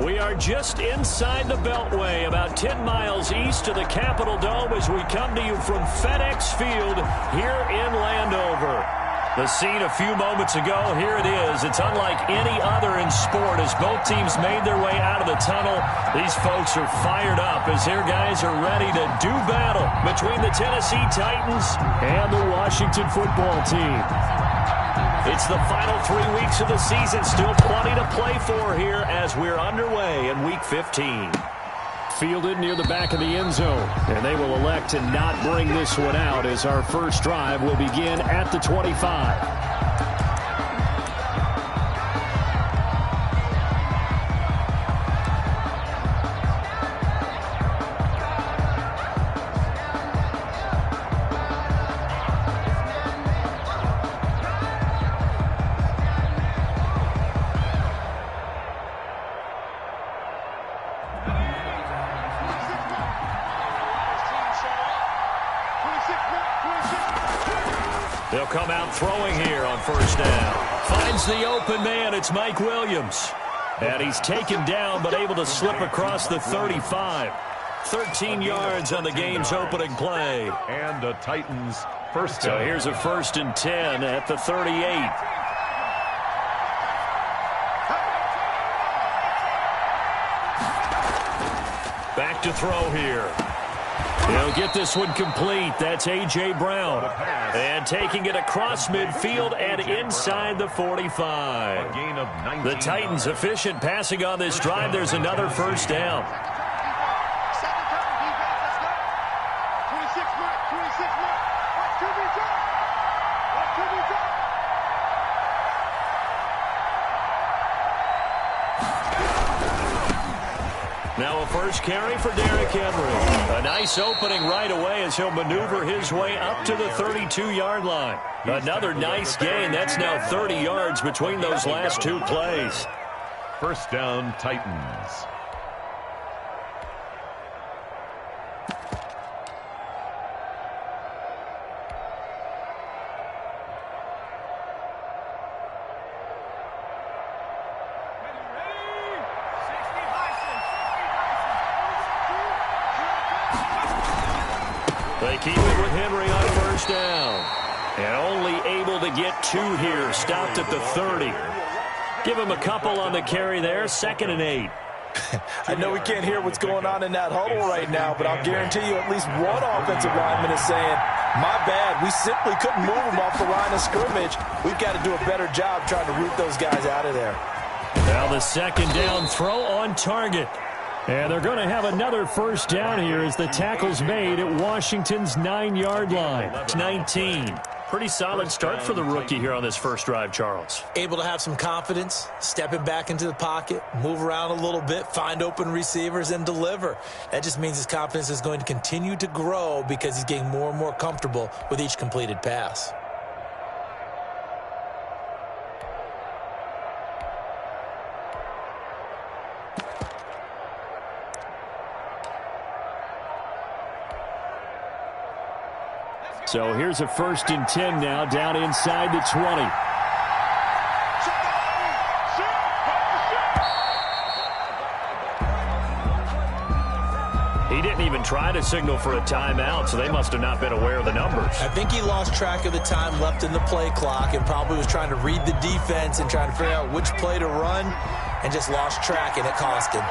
We are just inside the Beltway, about 10 miles east of the Capitol Dome as we come to you from FedEx Field here in Landover. The scene a few moments ago, here it is. It's unlike any other in sport as both teams made their way out of the tunnel. These folks are fired up as their guys are ready to do battle between the Tennessee Titans and the Washington football team. It's the final 3 weeks of the season. Still plenty to play for here as we're underway in Week 15. Fielded near the back of the end zone. And they will elect to not bring this one out as our first drive will begin at the 25. They'll come out throwing here on first down. Finds the open man. It's Mike Williams. And he's taken down but able to slip across the 35. 13 yards on the game's opening play. And the Titans first down. So here's a 1st and 10 at the 38. Back to throw here. He'll get this one complete. That's A.J. Brown. And taking it across midfield and inside the 45. A gain of 19. The Titans efficient passing on this drive. There's another first down. Now a first carry for Derrick Henry. A nice opening right away as he'll maneuver his way up to the 32-yard line. Another nice gain. That's now 30 yards between those last two plays. First down, Titans. They keep it with Henry on first down. And only able to get 2 here. Stopped at the 30. Give him a couple on the carry there. 2nd and 8. I know we can't hear what's going on in that huddle right now, but I'll guarantee you at least one offensive lineman is saying, my bad, we simply couldn't move them off the line of scrimmage. We've got to do a better job trying to root those guys out of there. Now the 2nd down throw on target. And they're going to have another first down here as the tackle's made at Washington's 9-yard line. 19. Pretty solid start for the rookie here on this first drive, Charles. Able to have some confidence, stepping back into the pocket, move around a little bit, find open receivers, and deliver. That just means his confidence is going to continue to grow because he's getting more and more comfortable with each completed pass. So here's a 1st and 10 now down inside the 20. He didn't even try to signal for a timeout, so they must have not been aware of the numbers. I think he lost track of the time left in the play clock and probably was trying to read the defense and trying to figure out which play to run and just lost track, and it cost him.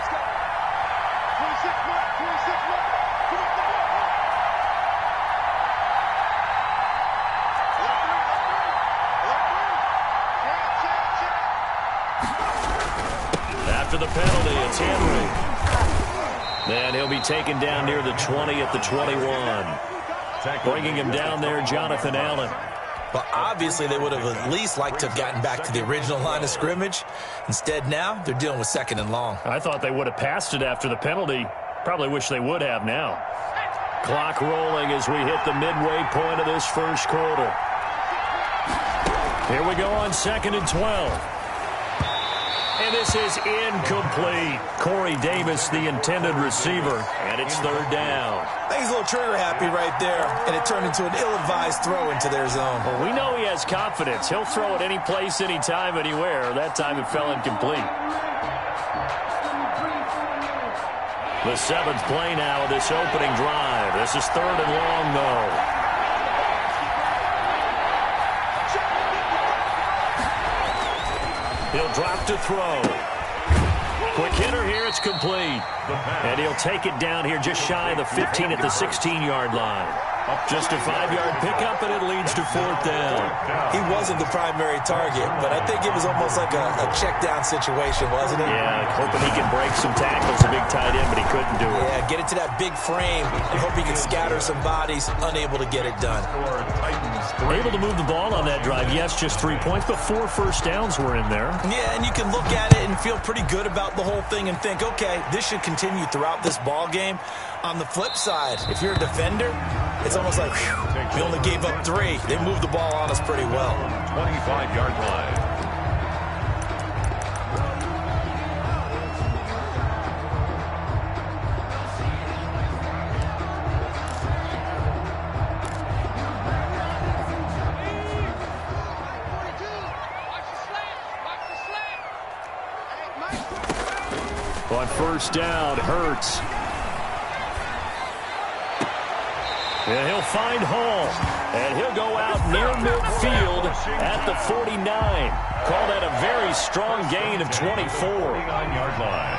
After the penalty, it's Henry. And he'll be taken down near the 20 at the 21. Bringing him down there, Jonathan Allen. Well, obviously they would have at least liked to have gotten back to the original line of scrimmage. Instead now, they're dealing with 2nd and long. I thought they would have passed it after the penalty. Probably wish they would have now. Clock rolling as we hit the midway point of this first quarter. Here we go on 2nd and 12. And this is incomplete. Corey Davis, the intended receiver, and it's 3rd down. I think he's a little trigger happy right there, and it turned into an ill-advised throw into their zone. Well, we know he has confidence. He'll throw it any place, anytime, anywhere. That time it fell incomplete. The 7th play now of this opening drive. This is 3rd and long, though. He'll drop to throw. Quick hitter here. It's complete. And he'll take it down here just shy of the 15 at the 16-yard line. Just a 5-yard pickup, and it leads to 4th down. He wasn't the primary target, but I think it was almost like a check-down situation, wasn't it? Yeah, hoping he can break some tackles, a big tight end, but he couldn't do it. Yeah, get it to that big frame. I hope he can scatter some bodies, unable to get it done. Able to move the ball on that drive. Yes, just 3 points, but 4 first downs were in there. Yeah, and you can look at it and feel pretty good about the whole thing and think, okay, this should continue throughout this ball game. On the flip side, if you're a defender, it's almost like, whew, we only gave up 3. They moved the ball on us pretty well. 25-yard line. On first down, Hurts. And he'll find Hall. And he'll go out near midfield at the 49. Call that a very strong gain of 24. 49-yard line.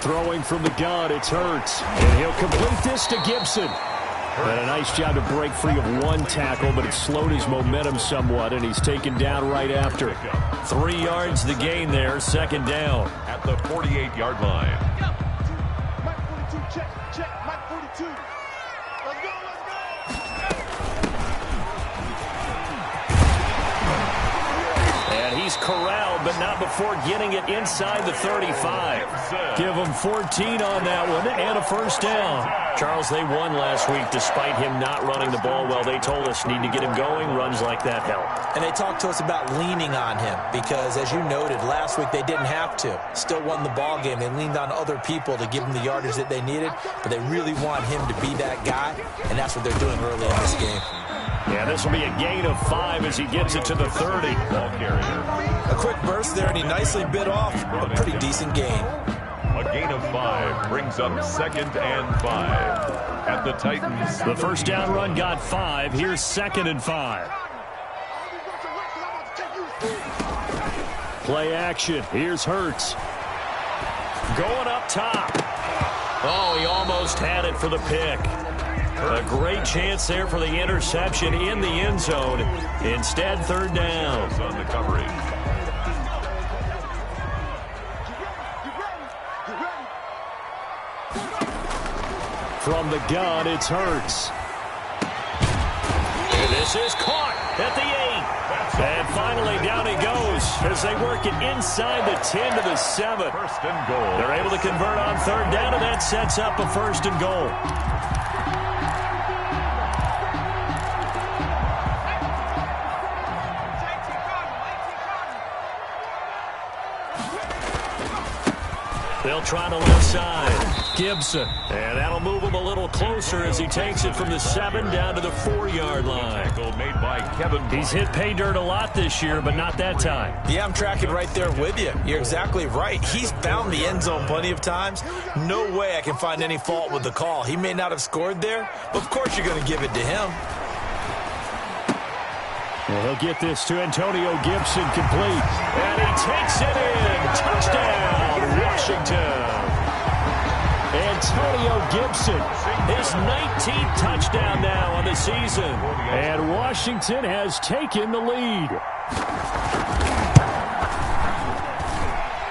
Throwing from the gun, it's Hurts. And he'll complete this to Gibson. And a nice job to break free of one tackle, but it slowed his momentum somewhat, and he's taken down right after. 3 yards the gain there, 2nd down. At the 48-yard line. Mike 42, check, Mike 42. Let's go. And he's corralled, but not before getting it inside the 35. Give him 14 on that one, and a first down. Charles, they won last week despite him not running the ball well. They told us need to get him going. Runs like that help. And they talked to us about leaning on him because, as you noted, last week they didn't have to. Still won the ball game. They leaned on other people to give them the yardage that they needed, but they really want him to be that guy, and that's what they're doing early in this game. Yeah, this will be a gain of 5 as he gets it to the 30. Ball carrier. A quick burst there, and he nicely bit off a pretty decent gain. A gain of 5 brings up 2nd and 5. At the Titans. The first down run got 5. Here's 2nd and 5. Play action. Here's Hurts. Going up top. Oh, he almost had it for the pick. A great chance there for the interception in the end zone. Instead, 3rd down. On the coverage. From the gun, it's Hurts. And this is caught at the 8. And finally, down he goes as they work it inside the 10 to the 7. 1st and goal. They're able to convert on 3rd down, and that sets up a 1st and goal. They'll try the left side. Gibson. And that'll move him a little closer as he takes it from the 7 down to the 4-yard line. Tackle made by Kevin. He's hit pay dirt a lot this year, but not that time. Yeah, I'm tracking right there with you. You're exactly right. He's found the end zone plenty of times. No way I can find any fault with the call. He may not have scored there, but of course you're going to give it to him. Well, he'll get this to Antonio Gibson complete. And he takes it in. Touchdown, Washington. Antonio Gibson, his 19th touchdown now on the season. And Washington has taken the lead.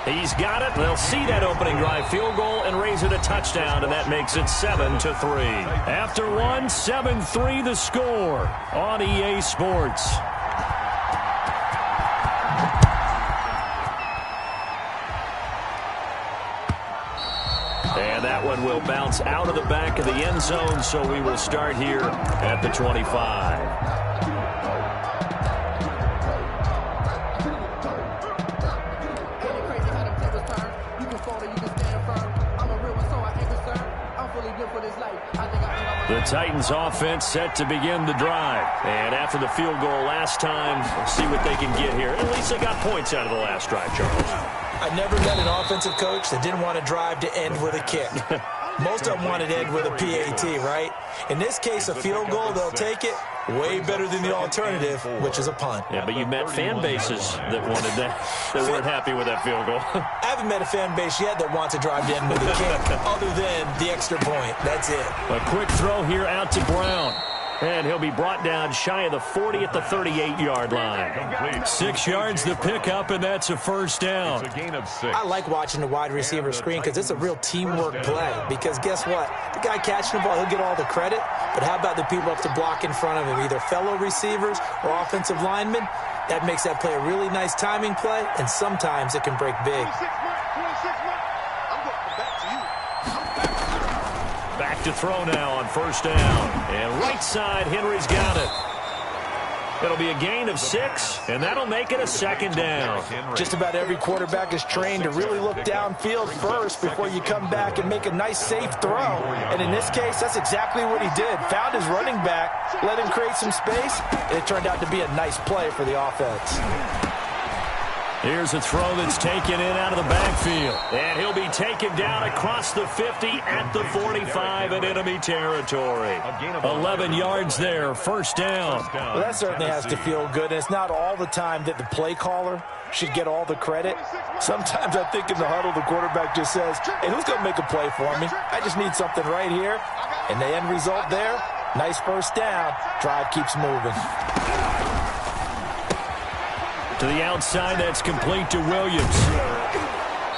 He's got it. They'll see that opening drive field goal and raise it a touchdown, and that makes it 7-3. After one, 7-3 the score on EA Sports. And that one will bounce out of the back of the end zone, so we will start here at the 25. You can fall or you can stand firm. I'm a real one, so I ain't concerned. I'm fully built for this life. I think I The Titans offense set to begin the drive. And after the field goal last time, we'll see what they can get here. At least they got points out of the last drive, Charles. I never met an offensive coach that didn't want to drive to end with a kick. Most of them wanted to end with a PAT, right? In this case, a field goal, they'll take it. Way better than the alternative, which is a punt. Yeah, but you met fan bases that wanted that, that weren't happy with that field goal. I haven't met a fan base yet that wants to drive to end with a kick, other than the extra point. That's it. A quick throw here out to Brown. And he'll be brought down shy of the 40 at the 38-yard line. 6 yards the pickup, and that's a first down. It's a gain of 6. I like watching the wide receiver screen because it's a real teamwork play. Because guess what? The guy catching the ball, he'll get all the credit. But how about the people up to block in front of him, either fellow receivers or offensive linemen? That makes that play a really nice timing play, and sometimes it can break big. Back to throw now on first down. And right side, Henry's got it. It'll be a gain of 6, and that'll make it a second down. Just about every quarterback is trained to really look downfield first before you come back and make a nice, safe throw. And in this case, that's exactly what he did. Found his running back, let him create some space, and it turned out to be a nice play for the offense. Here's a throw that's taken in out of the backfield. And he'll be taken down across the 50 at the 45 in enemy territory. 11 yards there, first down. Well, that certainly has to feel good. And it's not all the time that the play caller should get all the credit. Sometimes I think in the huddle, the quarterback just says, hey, who's going to make a play for me? I just need something right here. And the end result there, nice first down. Drive keeps moving. To the outside, that's complete to Williams.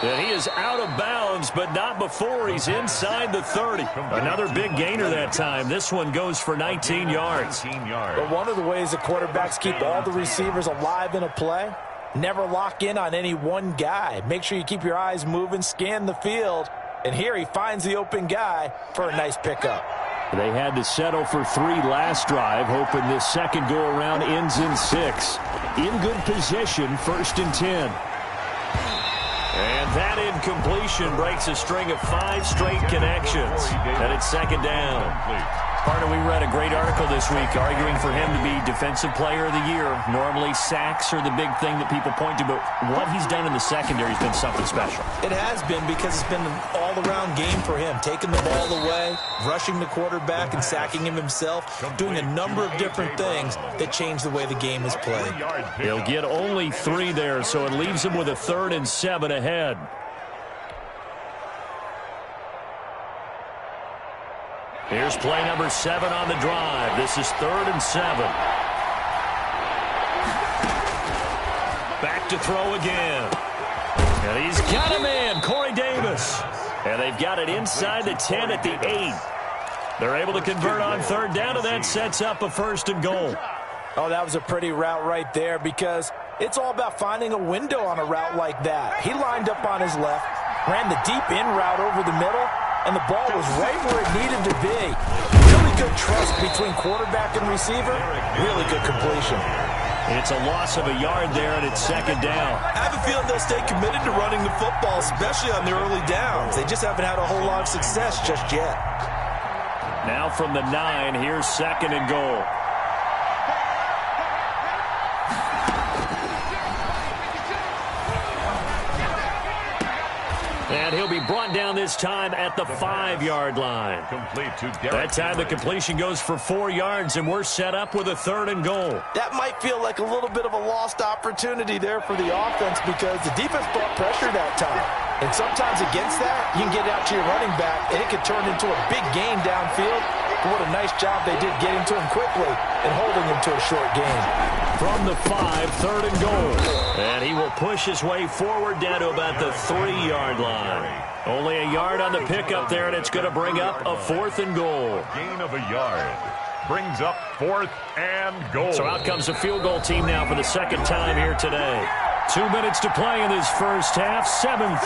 And he is out of bounds, but not before he's inside the 30. Another big gainer that time. This one goes for 19 yards. But one of the ways the quarterbacks keep all the receivers alive in a play, never lock in on any one guy. Make sure you keep your eyes moving, scan the field. And here he finds the open guy for a nice pickup. They had to settle for 3 last drive, hoping this second go-around ends in 6. In good position, 1st and 10. And that incompletion breaks a string of 5 straight connections. And it's second down. Partner, we read a great article this week arguing for him to be Defensive Player of the Year. Normally, sacks are the big thing that people point to, but what he's done in the secondary has been something special. It has been, because it's been an all-around game for him. Taking the ball away, rushing the quarterback, and sacking him himself, doing a number of different things that change the way the game is played. He'll get only 3 there, so it leaves him with a 3rd and 7 ahead. Here's play number 7 on the drive. This is 3rd and 7. Back to throw again. And he's got him in, Corey Davis. And they've got it inside the 10 at the 8. They're able to convert on 3rd down, and that sets up a 1st and goal. Oh, that was a pretty route right there, because it's all about finding a window on a route like that. He lined up on his left, ran the deep in route over the middle, and the ball was right where it needed to be. Really good trust between quarterback and receiver. Really good completion. It's a loss of a yard there, and it's second down. I have a feeling they'll stay committed to running the football, especially on the early downs. They just haven't had a whole lot of success just yet. Now from the 9, here's 2nd and goal. And he'll be brought down this time at the 5-yard line. Complete to Derek. That time the completion goes for 4 yards, and we're set up with a 3rd and goal. That might feel like a little bit of a lost opportunity there for the offense, because the defense brought pressure that time. And sometimes against that, you can get out to your running back, and it can turn into a big gain downfield. But what a nice job they did getting to him quickly and holding him to a short gain. From the 5, 3rd and goal. And he will push his way forward down to about the 3-yard line. Only a yard on the pickup there, and it's going to bring up a 4th and goal. Gain of a yard. Brings up 4th and goal. So out comes the field goal team now for the second time here today. 2 minutes to play in this first half. 7-3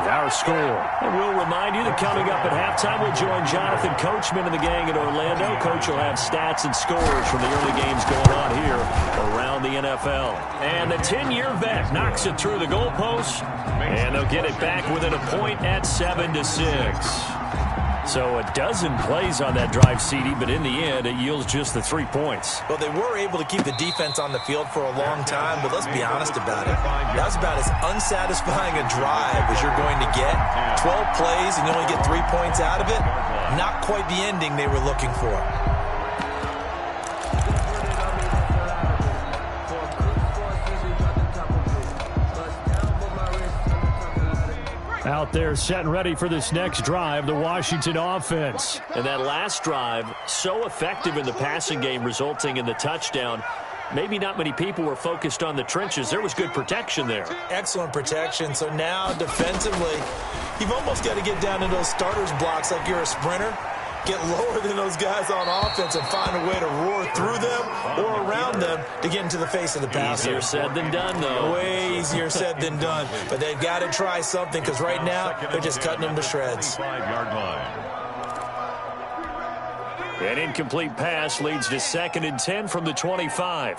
our score. And we'll remind you that coming up at halftime, we'll join Jonathan Coachman and the gang in Orlando. Coach will have stats and scores from the early games going on here around the NFL. And the 10-year vet knocks it through the goalpost, and they'll get it back within a point at 7-6. So a dozen plays on that drive, CD, but in the end, it yields just the 3 points. Well, they were able to keep the defense on the field for a long time, but let's be honest about it. That was about as unsatisfying a drive as you're going to get. 12 plays and you only get 3 points out of it. Not quite the ending they were looking for. Out there setting ready for this next drive, the Washington offense. And that last drive, so effective in the passing game, resulting in the touchdown. Maybe not many people were focused on the trenches. There was good protection there. Excellent protection. So now defensively, you've almost got to get down in those starters blocks like you're a sprinter. Get lower than those guys on offense and find a way to roar through them or around them to get into the face of the passer. Easier said than done, though. Way easier said than done. But they've got to try something because right now they're just cutting them to shreds. 5-yard line. An incomplete pass leads to 2nd and 10 from the 25.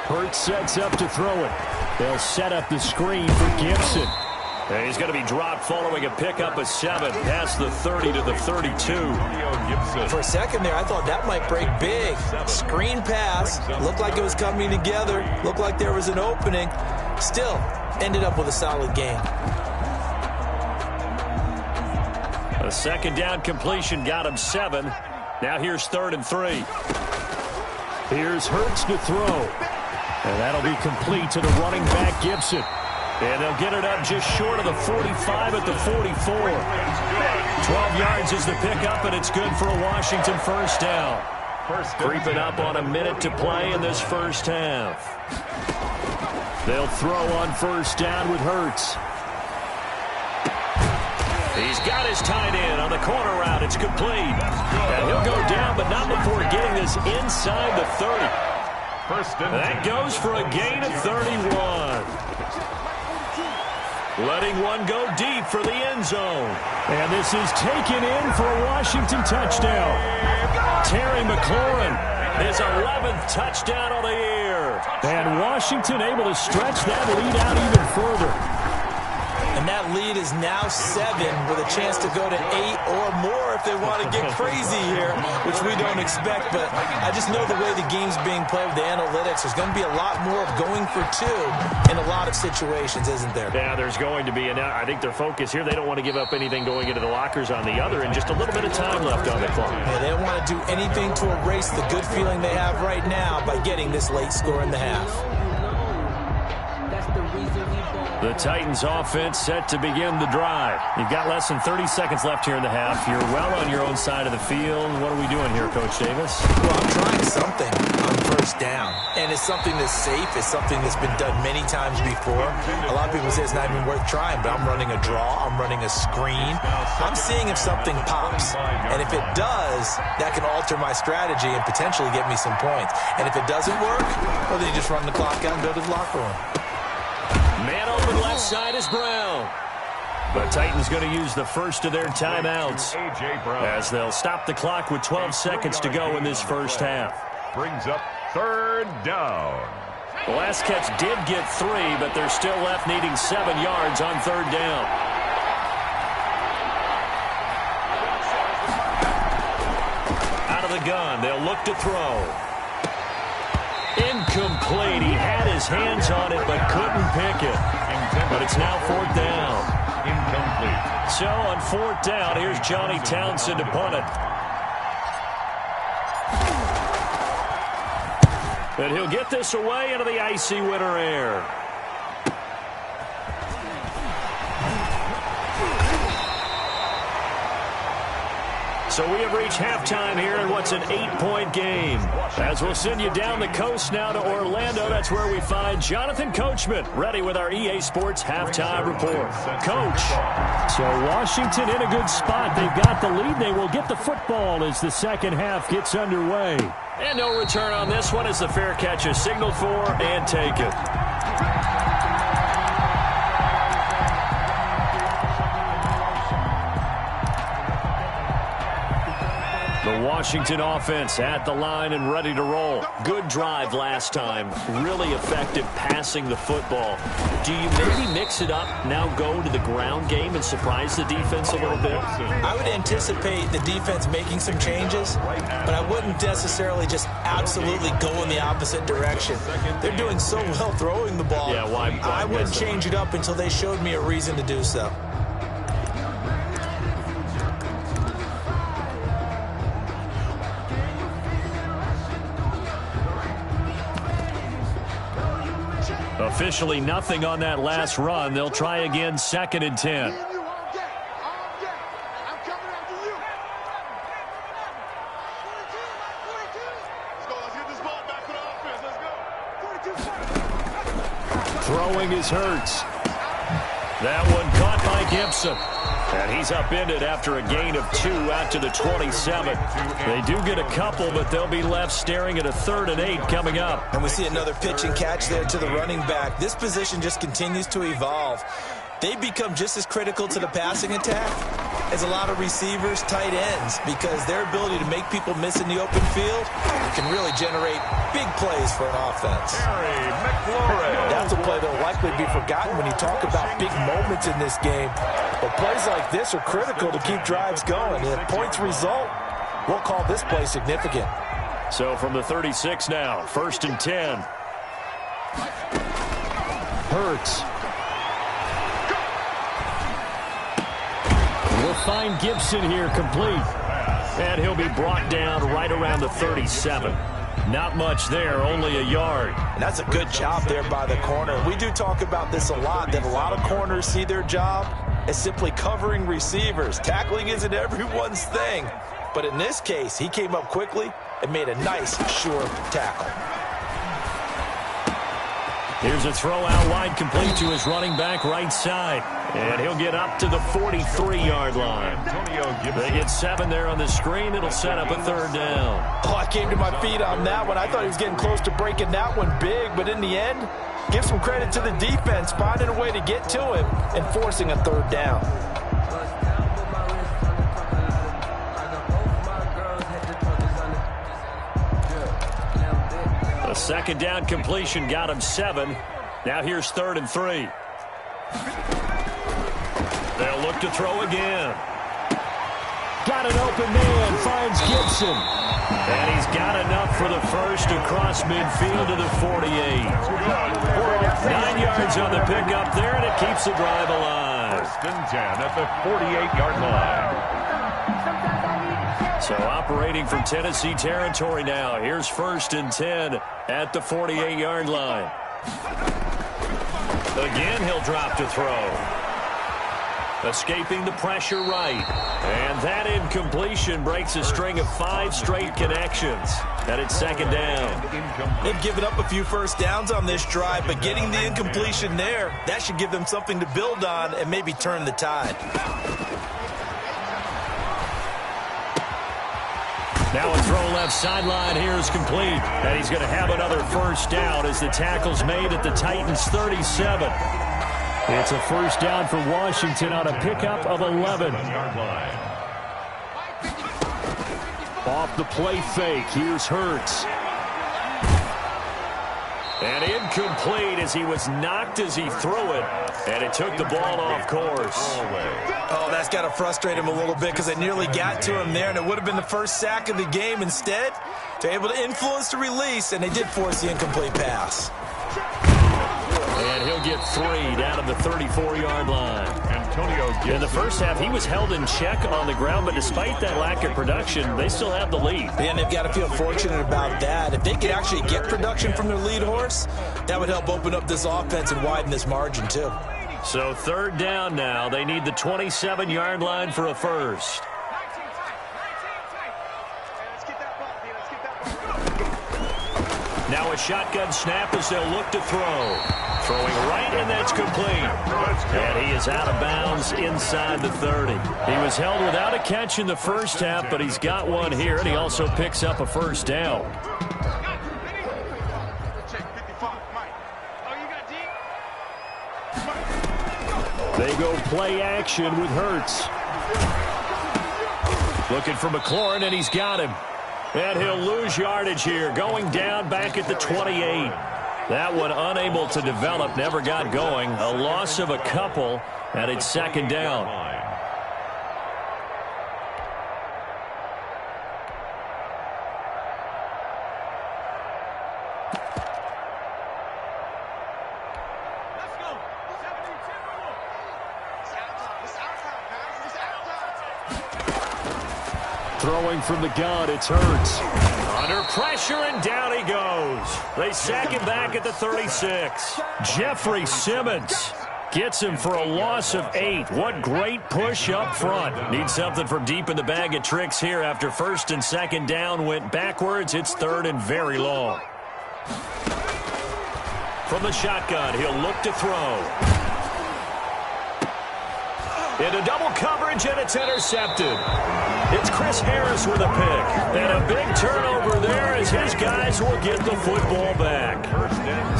Hurts sets up to throw it. They'll set up the screen for Gibson. And he's going to be dropped following a pickup of 7 past the 30 to the 32. For a second there, I thought that might break big. Screen pass. Looked like it was coming together. Looked like there was an opening. Still, ended up with a solid gain. A 2nd down completion got him 7. Now here's 3rd and 3. Here's Hurts to throw. And that'll be complete to the running back, Gibson. And they'll get it up just short of the 45 at the 44. 12 yards is the pickup, and it's good for a Washington first down. Creeping up on a minute to play in this first half. They'll throw on first down with Hurts. He's got his tight end on the corner route. It's complete. And he'll go down, but not before getting this inside the 30. That goes for a gain of 31. Letting one go deep for the end zone. And this is taken in for a Washington touchdown. Terry McLaurin, his 11th touchdown on the year. And Washington able to stretch that lead out even further. And that lead is now 7 with a chance to go to 8 or more if they want to get crazy here, which we don't expect. But I just know the way the game's being played with the analytics, there's going to be a lot more of going for 2 in a lot of situations, isn't there? Yeah, there's going to be. And I think their focus here, they don't want to give up anything going into the lockers on the other, and just a little bit of time left on the clock. Yeah, they don't want to do anything to erase the good feeling they have right now by getting this late score in the half. The Titans offense set to begin the drive. You've got less than 30 seconds left here in the half. You're well on your own side of the field. What are we doing here, Coach Davis? Well, I'm trying something on first down. And it's something that's safe. It's something that's been done many times before. A lot of people say it's not even worth trying, but I'm running a draw. I'm running a screen. I'm seeing if something pops. And if it does, that can alter my strategy and potentially get me some points. And if it doesn't work, well, then you just run the clock out and go to the locker room. Man open left side is Brown. The Titans going to use the first of their timeouts as they'll stop the clock with 12 seconds to go in this first half. Brings up 3rd down. The last catch did get 3, but they're still left needing 7 yards on 3rd down. Out of the gun, they'll look to throw. Incomplete. He had his hands on it, but couldn't pick it. But it's now 4th down. Incomplete. So on 4th down, here's Johnny Townsend to punt it. And he'll get this away into the icy winter air. So we have reached halftime here in what's an 8-point game. As we'll send you down the coast now to Orlando, that's where we find Jonathan Coachman, ready with our EA Sports Halftime Report. Coach. So Washington in a good spot. They've got the lead. They will get the football as the second half gets underway. And no return on this one as the fair catch is signaled for and taken. The The Washington offense at the line and ready to roll. Good drive last time. Really effective passing the football. Do you maybe mix it up, now go to the ground game and surprise the defense a little bit? I would anticipate the defense making some changes, but I wouldn't necessarily just absolutely go in the opposite direction. They're doing so well throwing the ball. Yeah, why I wouldn't change it up until they showed me a reason to do so. Officially nothing on that last run. They'll try again, 2nd and 10. Throwing is Hurts. That one caught by Gibson. And he's upended after a gain of 2 out to the 27. They do get a couple, but they'll be left staring at a 3rd and 8 coming up. And we see another pitch and catch there to the running back. This position just continues to evolve. They become just as critical to the passing attack as a lot of receivers, tight ends, because their ability to make people miss in the open field can really generate big plays for an offense. Terry McLaurin. That's a play that will likely be forgotten when you talk about big moments in this game. But plays like this are critical to keep drives going. If points result, we'll call this play significant. So from the 36 now, 1st and 10. Hurts. We'll find Gibson here complete. And he'll be brought down right around the 37. Not much there, only a yard. And that's a good job there by the corner. We do talk about this a lot, that a lot of corners see their job as simply covering receivers. Tackling isn't everyone's thing. But in this case, he came up quickly and made a nice, sure tackle. Here's a throw out wide, complete to his running back right side. And he'll get up to the 43-yard line. They get 7 there on the screen. It'll set up a 3rd down. Oh, I came to my feet on that one. I thought he was getting close to breaking that one big, but in the end, give some credit to the defense, finding a way to get to him and forcing a 3rd down. A 2nd down completion got him 7. Now here's 3rd and 3. They'll look to throw again. Got an open man, finds Gibson. And he's got enough for the first across midfield to the 48. 9 yards on the pickup there, and it keeps the drive alive. 1st and 10 at the 48-yard line. So operating from Tennessee territory now. Here's 1st and 10 at the 48-yard line. Again, he'll drop to throw. Escaping the pressure right. And that incompletion breaks a string of 5 straight connections. And it's 2nd down. They've given up a few first downs on this drive, but getting the incompletion there, that should give them something to build on and maybe turn the tide. Now a throw left sideline here is complete. And he's going to have another 1st down as the tackle's made at the Titans' 37. It's a 1st down for Washington on a pickup of 11. Off the play fake, here's Hurts. And incomplete as he was knocked as he threw it. And it took the ball off course. Oh, that's got to frustrate him a little bit because it nearly got to him there, and it would have been the first sack of the game. Instead, they're able to influence the release, and they did force the incomplete pass. And he'll get 3 down at the 34-yard line. Antonio Gibson. In the first half, he was held in check on the ground, but despite that lack of production, they still have the lead. And they've got to feel fortunate about that. If they could actually get production from their lead horse, that would help open up this offense and widen this margin, too. So 3rd down now. They need the 27-yard line for a first. Now a shotgun snap as they'll look to throw. Throwing right, and that's complete. And he is out of bounds inside the 30. He was held without a catch in the first half, but he's got one here, and he also picks up a 1st down. They go play action with Hurts. Looking for McLaurin, and he's got him. And he'll lose yardage here, going down back at the 28. That one unable to develop, never got going. A loss of a couple, and it's second down. Throwing from the gun, it's Hurts. Under pressure, and down he goes. They sack him back at the 36. Jeffrey Simmons gets him for a loss of 8. What great push up front. Needs something from deep in the bag of tricks here after first and second down went backwards. It's third and very long. From the shotgun, he'll look to throw. Into double coverage, and it's intercepted. It's Chris Harris with a pick. And a big turnover there as his guys will get the football back.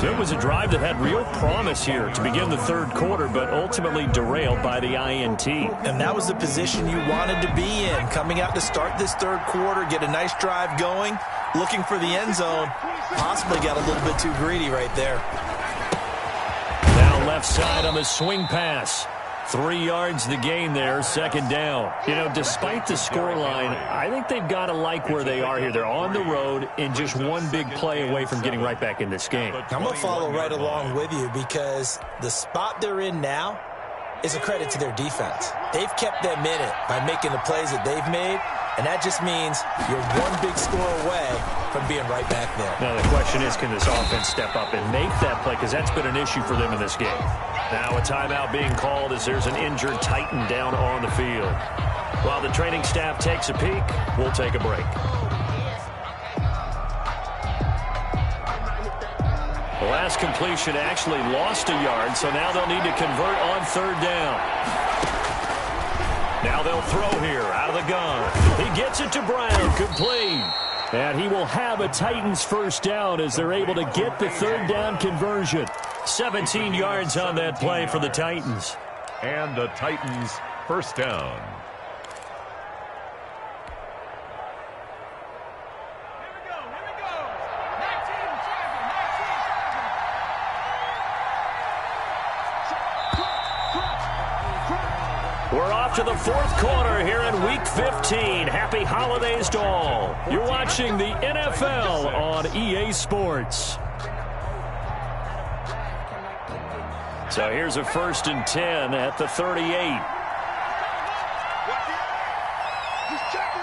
So it was a drive that had real promise here to begin the third quarter, but ultimately derailed by the INT. And that was the position you wanted to be in. Coming out to start this third quarter, get a nice drive going, looking for the end zone. Possibly got a little bit too greedy right there. Now left side on the swing pass. 3 yards the gain there, second down. You know, despite the scoreline, I think they've got to like where they are here. They're on the road and just one big play away from getting right back in this game. I'm going to follow right along with you because the spot they're in now is a credit to their defense. They've kept them in it by making the plays that they've made, and that just means you're one big score away from being right back there. Now the question is, can this offense step up and make that play? Because that's been an issue for them in this game. Now a timeout being called as there's an injured Titan down on the field. While the training staff takes a peek, we'll take a break. The last completion actually lost a yard, so now they'll need to convert on third down. Now they'll throw here out of the gun. He gets it to Brown, complete. And he will have a Titans first down as they're able to get the third down conversion. 17 yards on that play for the Titans. And the Titans first down. We're off to the fourth quarter here in Week 15. Happy holidays to all. You're watching the NFL on EA Sports. So here's a 1st and 10 at the 38. He's checking.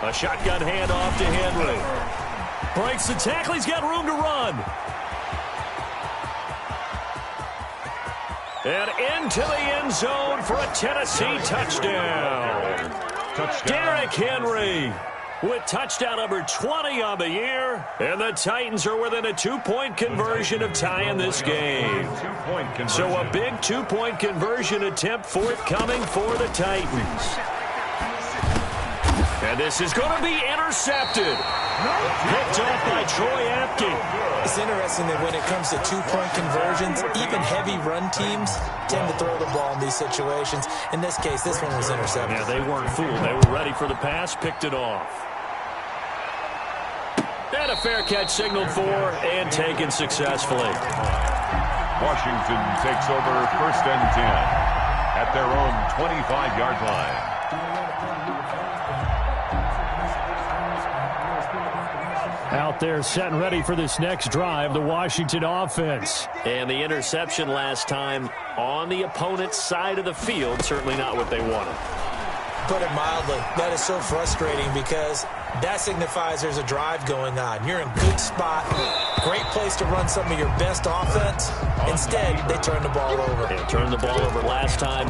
A shotgun handoff to Henry. Breaks the tackle. He's got room to run. And into the end zone for a Tennessee touchdown. Derrick Henry with touchdown number 20 on the year. And the Titans are within a 2-point conversion of tying this game. So a big 2-point conversion attempt forthcoming for the Titans. And this is going to be intercepted. Picked off by Troy Apke. It's interesting that when it comes to 2-point conversions, even heavy run teams tend to throw the ball in these situations. In this case, this one was intercepted. Yeah, they weren't fooled. They were ready for the pass, picked it off. And a fair catch signaled for and taken successfully. Washington takes over 1st and 10 at their own 25-yard line. Out there set and ready for this next drive, the Washington offense. And the interception last time on the opponent's side of the field, certainly not what they wanted. Put it mildly, that is so frustrating because that signifies there's a drive going on. You're in good spot, great place to run some of your best offense. Instead, they turn the ball over. They turned the ball over last time.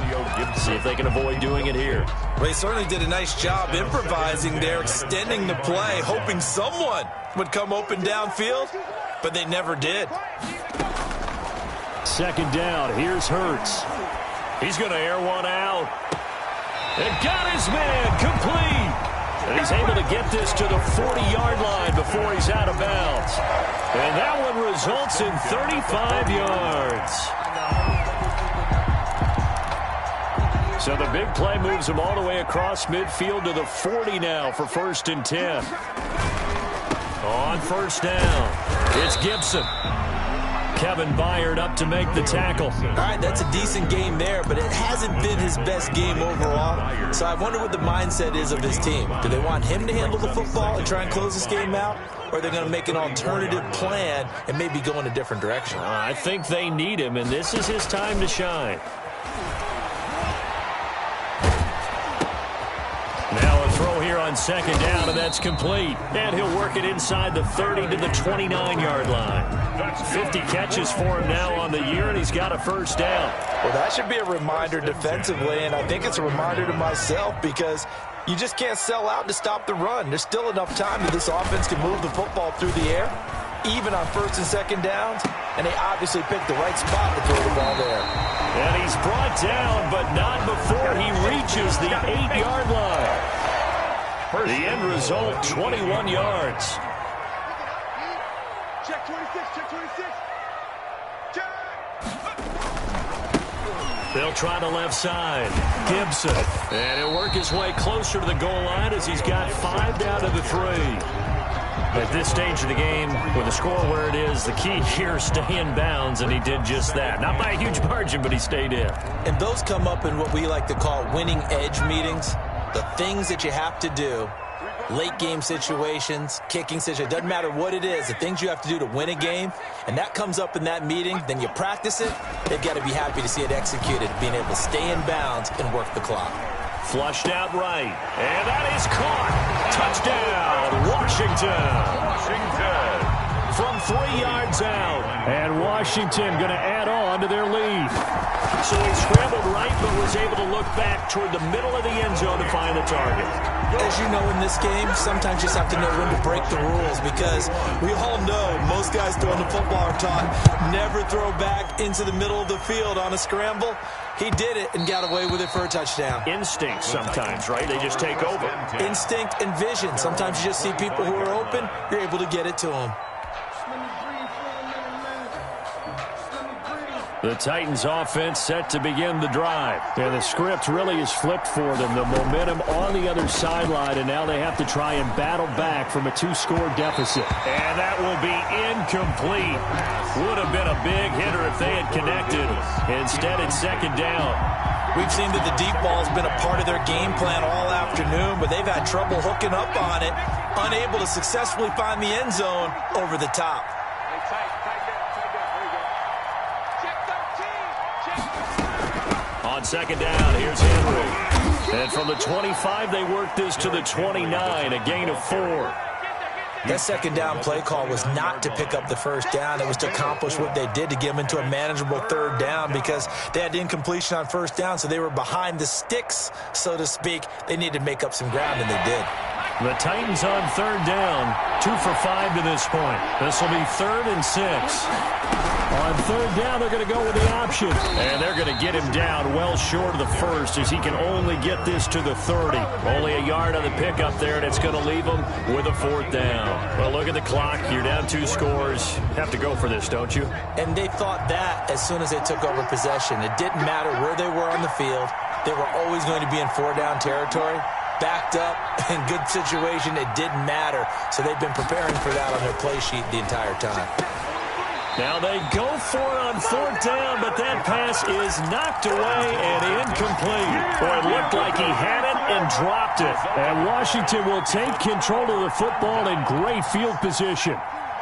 See if they can avoid doing it here. Well, they certainly did a nice job improvising there, extending the play, hoping someone would come open downfield, but they never did. Second down, here's Hurts. He's going to air one out. And got his man complete. And he's able to get this to the 40-yard line before he's out of bounds. And that one results in 35 yards. So the big play moves him all the way across midfield to the 40 now for 1st and 10. On 1st down, it's Gibson. Kevin Byard up to make the tackle. All right, that's a decent game there, but it hasn't been his best game overall. So I wonder what the mindset is of his team. Do they want him to handle the football and try and close this game out? Or are they going to make an alternative plan and maybe go in a different direction? I think they need him, and this is his time to shine. Now a throw here on 2nd down, and that's complete. And he'll work it inside the 30 to the 29-yard line. 50 catches for him now on the year, and he's got a 1st down. Well, that should be a reminder defensively, and I think it's a reminder to myself because you just can't sell out to stop the run. There's still enough time that this offense can move the football through the air, even on 1st and 2nd downs, and they obviously picked the right spot to throw the ball there. And he's brought down, but not before he reaches the 8-yard line. The end result, 21 yards. Check 26, check 26. Check. They'll try the left side. Gibson. And he'll work his way closer to the goal line as he's got 5 down to the 3. At this stage of the game, with the score where it is, the key here is stay in bounds, and he did just that. Not by a huge margin, but he stayed in. And those come up in what we like to call winning edge meetings. The things that you have to do, late game situations, kicking situations, doesn't matter what it is, the things you have to do to win a game, and that comes up in that meeting, then you practice it, they've got to be happy to see it executed, being able to stay in bounds and work the clock. Flushed out right, and that is caught. Touchdown, Washington. From 3 yards out, and Washington going to add on to their lead. So he scrambled right, but was able to look back toward the middle of the end zone to find the target. As you know, in this game, sometimes you just have to know when to break the rules because we all know most guys throwing the football are taught never throw back into the middle of the field on a scramble. He did it and got away with it for a touchdown. Instinct sometimes, right? They just take over. Instinct and vision. Sometimes you just see people who are open, you're able to get it to them. The Titans offense set to begin the drive. And the script really is flipped for them. The momentum on the other sideline, and now they have to try and battle back from a 2-score deficit. And that will be incomplete. Would have been a big hitter if they had connected. Instead, it's 2nd down. We've seen that the deep ball has been a part of their game plan all afternoon, but they've had trouble hooking up on it, unable to successfully find the end zone over the top. On 2nd down, here's Henry. And from the 25, they work this to the 29, a gain of 4. That 2nd down play call was not to pick up the 1st down. It was to accomplish what they did to get them into a manageable 3rd down because they had incompletion on 1st down, so they were behind the sticks, so to speak. They needed to make up some ground, and they did. The Titans on 3rd down, 2 for 5 to this point. This will be 3rd and 6. On 3rd down, they're going to go with the option. And they're going to get him down well short of the 1st as he can only get this to the 30. Only a yard on the pickup there, and it's going to leave him with a 4th down. Well, look at the clock. You're down 2 scores. Have to go for this, don't you? And they thought that as soon as they took over possession. It didn't matter where they were on the field. They were always going to be in 4-down territory. Backed up, in good situation, it didn't matter. So they've been preparing for that on their play sheet the entire time. Now they go for it on 4th down, but that pass is knocked away and incomplete. Boy, it looked like he had it and dropped it. And Washington will take control of the football in great field position.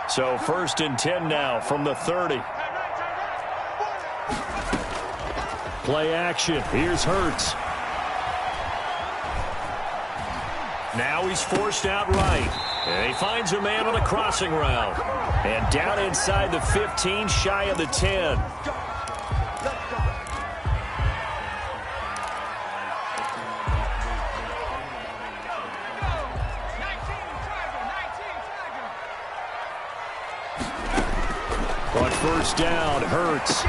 So 1st and 10 now from the 30. Play action. Here's Hurts. Now he's forced out right. And he finds a man on a crossing route. And down inside the 15, shy of the 10. On 1st down, Hurts.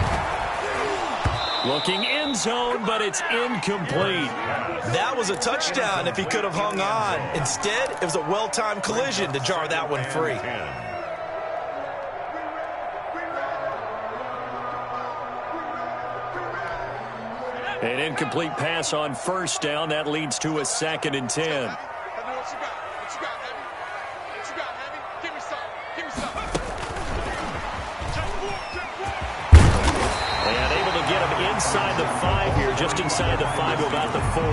Looking end zone, but it's incomplete. That was a touchdown if he could have hung on. Instead, it was a well-timed collision to jar that one free. An incomplete pass on first down. That leads to a 2nd and 10. And able to get him inside the 5 here, just inside the 5 to about the 4.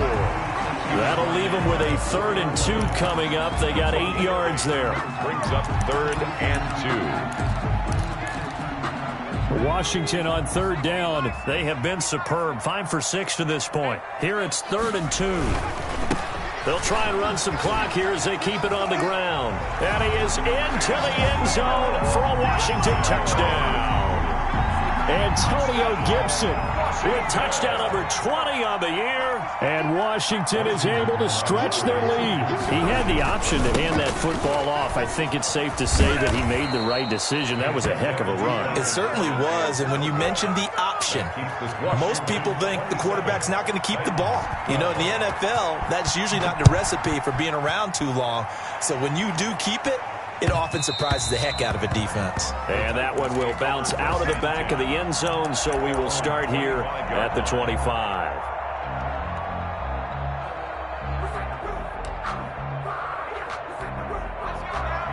That'll leave them with a 3rd and 2 coming up. They got 8 yards there. Brings up 3rd and 2. Washington on 3rd down. They have been superb. 5 for 6 to this point. Here it's 3rd and 2. They'll try and run some clock here as they keep it on the ground. And he is into the end zone for a Washington touchdown. Antonio Gibson with touchdown number 20 on the year. And Washington is able to stretch their lead. He had the option to hand that football off. I think it's safe to say that he made the right decision. That was a heck of a run. It certainly was. And when you mentioned the option, most people think the quarterback's not going to keep the ball. You know, in the NFL, that's usually not the recipe for being around too long. So when you do keep it, it often surprises the heck out of a defense. And that one will bounce out of the back of the end zone, so we will start here at the 25.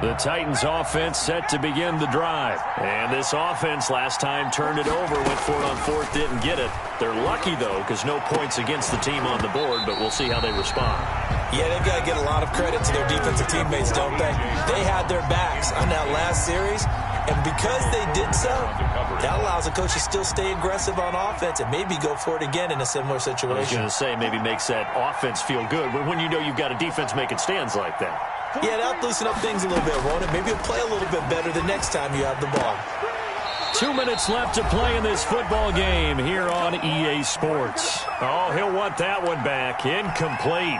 The Titans offense set to begin the drive. And this offense last time turned it over, went for it on 4th, didn't get it. They're lucky, though, because no points against the team on the board, but we'll see how they respond. Yeah, they've got to get a lot of credit to their defensive teammates, don't they? They had their backs on that last series, and because they did so, that allows the coach to still stay aggressive on offense and maybe go for it again in a similar situation. I was going to say, maybe makes that offense feel good, but when you know you've got a defense making stands like that. Yeah, that'll loosen up things a little bit, won't it? Maybe you'll play a little bit better the next time you have the ball. 2 minutes left to play in this football game here on EA Sports. Oh, he'll want that one back. Incomplete.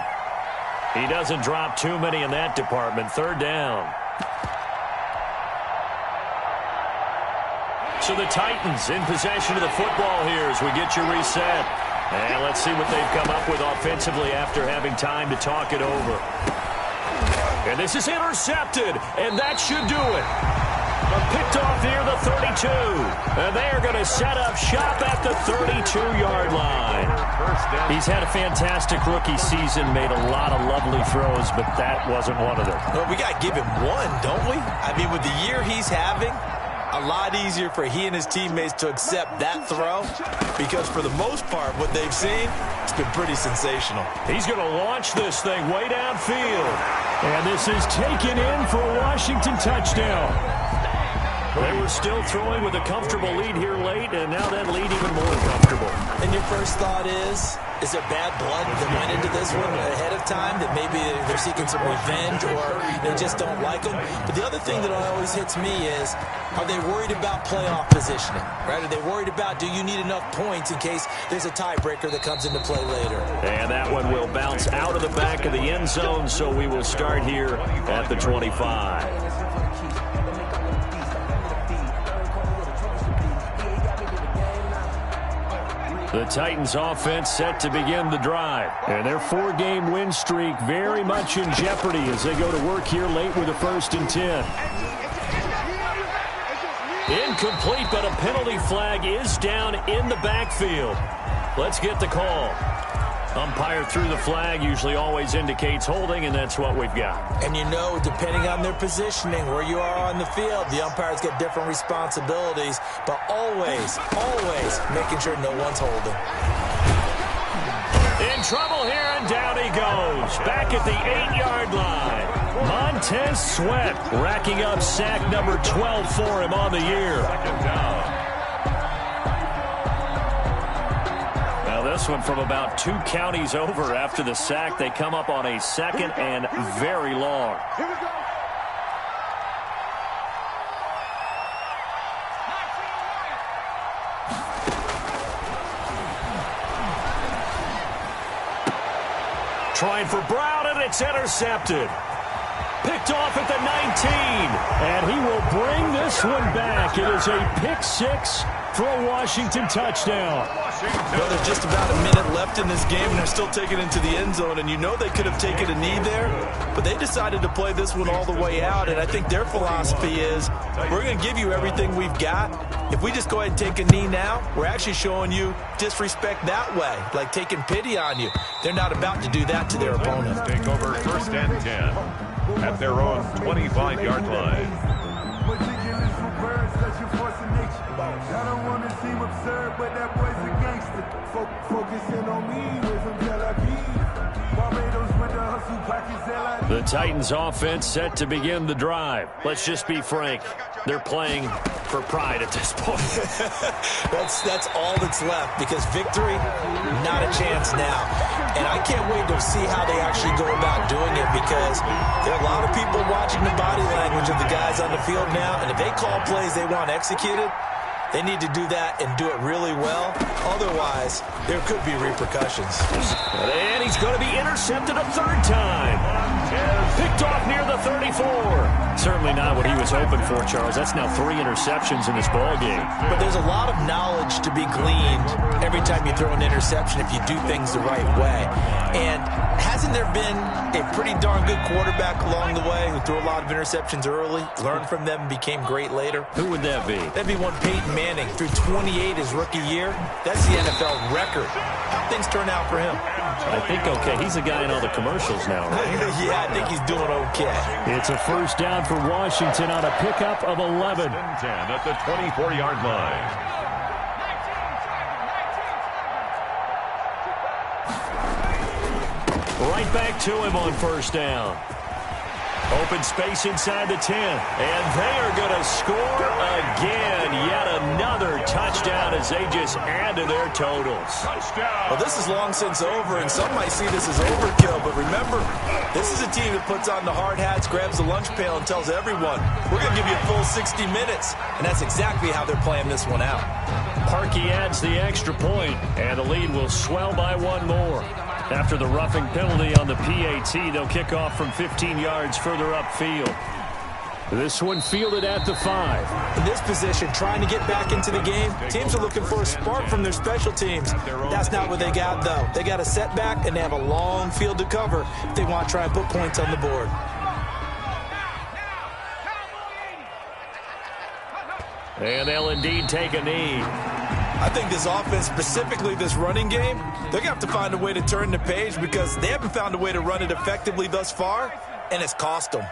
He doesn't drop too many in that department. 3rd down. So the Titans in possession of the football here as we get you reset. And let's see what they've come up with offensively after having time to talk it over. And this is intercepted, and that should do it. Picked off near the 32. And they are going to set up shop at the 32-yard line. He's had a fantastic rookie season, made a lot of lovely throws, but that wasn't one of them. Well, we got to give him one, don't we? I mean, with the year he's having, a lot easier for he and his teammates to accept that throw because for the most part, what they've seen, it's been pretty sensational. He's going to launch this thing way downfield. And this is taken in for a Washington touchdown. They were still throwing with a comfortable lead here late, and now that lead even more comfortable. And your first thought is there bad blood that went into this one ahead of time, that maybe they're seeking some revenge or they just don't like them? But the other thing that always hits me is, are they worried about playoff positioning? Right? Are they worried about, do you need enough points in case there's a tiebreaker that comes into play later? And that one will bounce out of the back of the end zone, so we will start here at the 25. The Titans offense set to begin the drive. And their 4-game win streak very much in jeopardy as they go to work here late with a 1st and 10. Incomplete, but a penalty flag is down in the backfield. Let's get the call. Umpire threw the flag, usually always indicates holding, and that's what we've got. And you know, depending on their positioning, where you are on the field, the umpires get different responsibilities, but always, always making sure no one's holding. In trouble here, and down he goes. Back at the 8-yard line. Montez Sweat racking up sack number 12 for him on the year. 2nd down. This one from about 2 counties over after the sack. They come up on a 2nd and very long. Here we go. Trying for Brown, and it's intercepted. Picked off at the 19. And he will bring this one back. It is a pick 6 for a Washington touchdown. Well, there's just about a minute left in this game, and they're still taking it into the end zone. And you know they could have taken a knee there, but they decided to play this one all the way out. And I think their philosophy is, we're going to give you everything we've got. If we just go ahead and take a knee now, we're actually showing you disrespect that way, like taking pity on you. They're not about to do that to their opponent. Take over 1st and 10 at their own 25-yard line. I don't want to seem absurd, but that boy's a gangster. Focusing on me with some Tel Aviv. Barbados with the hustle pockets. The Titans offense set to begin the drive. Let's just be frank. They're playing for pride at this point. That's all that's left, because victory, not a chance now. And I can't wait to see how they actually go about doing it, because there are a lot of people watching the body language of the guys on the field now, and if they call plays they want executed, they need to do that and do it really well. Otherwise, there could be repercussions. And he's going to be intercepted a third time. Picked off near the 34. Certainly not what he was hoping for, Charles. That's now 3 interceptions in this ball game. But there's a lot of knowledge to be gleaned every time you throw an interception if you do things the right way. And hasn't there been a pretty darn good quarterback along the way who threw a lot of interceptions early, learned from them, and became great later? Who would that be? That'd be one Peyton Manning. Threw 28 his rookie year. That's the NFL record. How things turn out for him? I think okay. He's a guy in all the commercials now, right? Yeah, I think he's doing okay. It's a first down for Washington on a pickup of 11. 10 at the 24-yard line. Right back to him on first down. Open space inside the 10. And they are going to score again. Yet another touchdown as they just add to their totals. Well, this is long since over, and some might see this as overkill. But remember, this is a team that puts on the hard hats, grabs the lunch pail, and tells everyone, we're going to give you a full 60 minutes. And that's exactly how they're playing this one out. Parkey adds the extra point, and the lead will swell by 1 more. After the roughing penalty on the PAT, they'll kick off from 15 yards further upfield. This one fielded at the 5. In this position, trying to get back into the game, teams are looking for a spark from their special teams. That's not what they got, though. They got a setback, and they have a long field to cover if they want to try and put points on the board. And they'll indeed take a knee. I think this offense, specifically this running game, they're going to have to find a way to turn the page, because they haven't found a way to run it effectively thus far, and it's cost them.